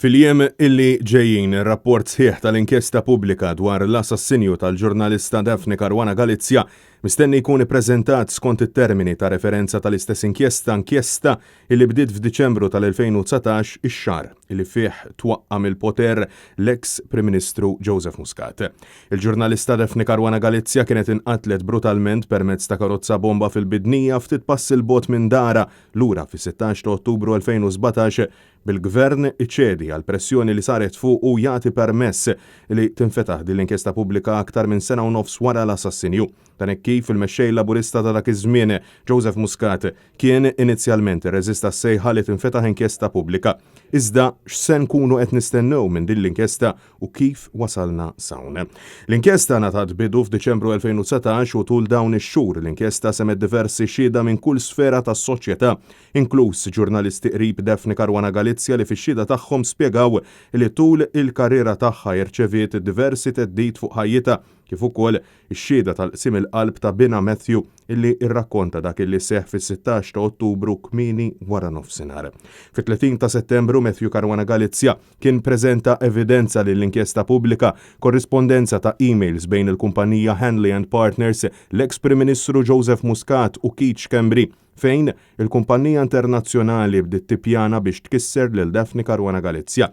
Fil-jiem illi ġejjin ir-rapport sħiħ tal-inkjesta pubblika dwar l-assassinju tal-ġurnalista Daphne Caruana Galizia mistenni jkun ippreżentat skont it-termini ta' referenza tal-istess inkjesta illi bdiet f'Diċembru tal-2019 ix-xahar illi fih twaqqam il-poter l-eks Prim Ministru Joseph Muscat. Il-ġurnalista Daphne Caruana Galizia kienet inqatlet brutalment permezz ta' karozza bomba fil-bidnija ftit pass il-bogħod minn dara lura fis-16 ta' Ottubru 2017 bil-gvern iċċedi għal pressjoni li saret fuq u jagħti permess li tinfetaħ din l-inkjesta pubblika aktar minn sena u nofs wara l-assassinju. Dan hekk kif il-mexxej Laburista ta' dak iż-żmien Joseph Muscat kien inizjalment irreżista s-sejħa li tinfetaħ inkjesta pubblika. Iżda x'se nkunu qed nistennew minn din l-inkjesta u kif wasalna sawn. L-inkjesta ngħatat bidu f'Diċembru 2019 u tul dawn ix-xhur l-inkjesta semet diversi xhieda minn kull sfera tas-soċjetà, inkluż ġurnalisti qrib Daphne Caruana Galizia li fix-xhieda tagħhom spjegaw li tul il-karriera tagħha rċeviet diversi theddid fuq ħajjitha kif ukoll ix-xhieda tal-qsim il-qalb ta' Bina Matthew illi rrakkonta dak illi seħħ fis-16 ta' Ottubru kmieni wara nofsinhar. Fit-30 ta' Settembru Matthew Caruana Galizia kien preżenta evidenza lill-inkjesta pubblika korrispondenza ta' emails bejn il-kumpanija Hanley and Partners, l-eks Prim Ministru Joseph Muscat u Keith Schembri fejn il-kumpanija internazzjonali bdiet tippjana biex tkisser lil Daphne Caruana Galizia.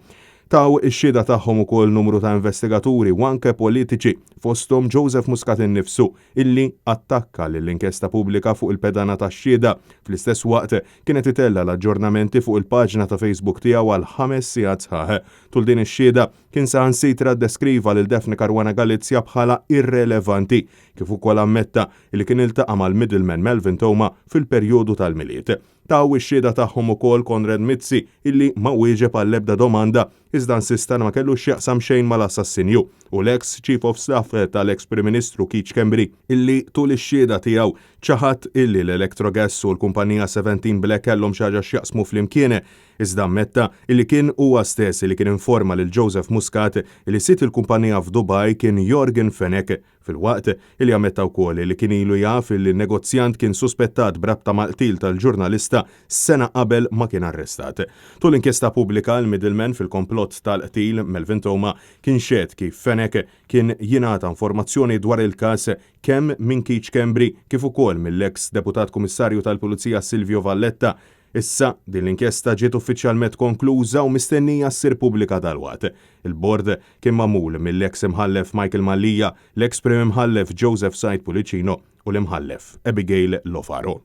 Taw ix-xhieda tagħhom ukoll numru ta' investigaturi u anke politiċi fosthom Joseph Muscat innifsu illi attakka lill-inkjesta pubblika fuq il-pedana tax-xhieda. Fl-istess waqt kienet itella l-aġġornamenti fuq il-paġna ta' Facebook tiegħu għal 5 sigħat sħaħ. Tul din ix-xhieda kien saħansitra ddeskriva lil Daphne Caruana Galizia bħala irrelevanti kif ukoll ammetta li kien iltaqa' mal-middleman Melvin Toma fil-perjodu tal-miliet. Taw ix-xhieda tagħhom ukoll Konrad Mizzi illi ma wieġeb għall-ebda domanda iżda insista ma kellux x'jaqsam xejn mal-assassinju u l-ex Chief of Staff tal-ex Prim Ministru Keith Schembri illi tul ix-xhieda tiegħu ċaħat illi l-Electrogas u l-kumpanija 17 Black kellhom xi ħaġa x'jaqsmu flimkien iżda ammetta illi kien huwa stess li kien informa lil Joseph Muscat illi sit il-kumpanija f'Dubai kien Jorgen Fenech fil-waqt illi ammetta wkoll li kien ilu jaf illi n-negozjant kien suspettat brabta mal-qtil tal-ġurnalista sena qabel ma kien arrestat. Tul inkjesta pubblika l-middleman fil-komplott tal-qtil Melvin Toma kien xed kif Fenech kien jingħata informazzjoni dwar il-każ kemm minn Keith Schembri kif ukoll mill-eks deputat kummissarju tal-Pulizija Silvio Valletta. Issa din l-inkjesta ġiet uffiċjalment konkluża u mistennija ssir pubblika dalwaqt. Il-bord kien magħmul mill-eks imħallef Michael Mallija, l-eks Prim Imħallef Joseph Said Pulicino u l-imħallef Abigail Lofaro.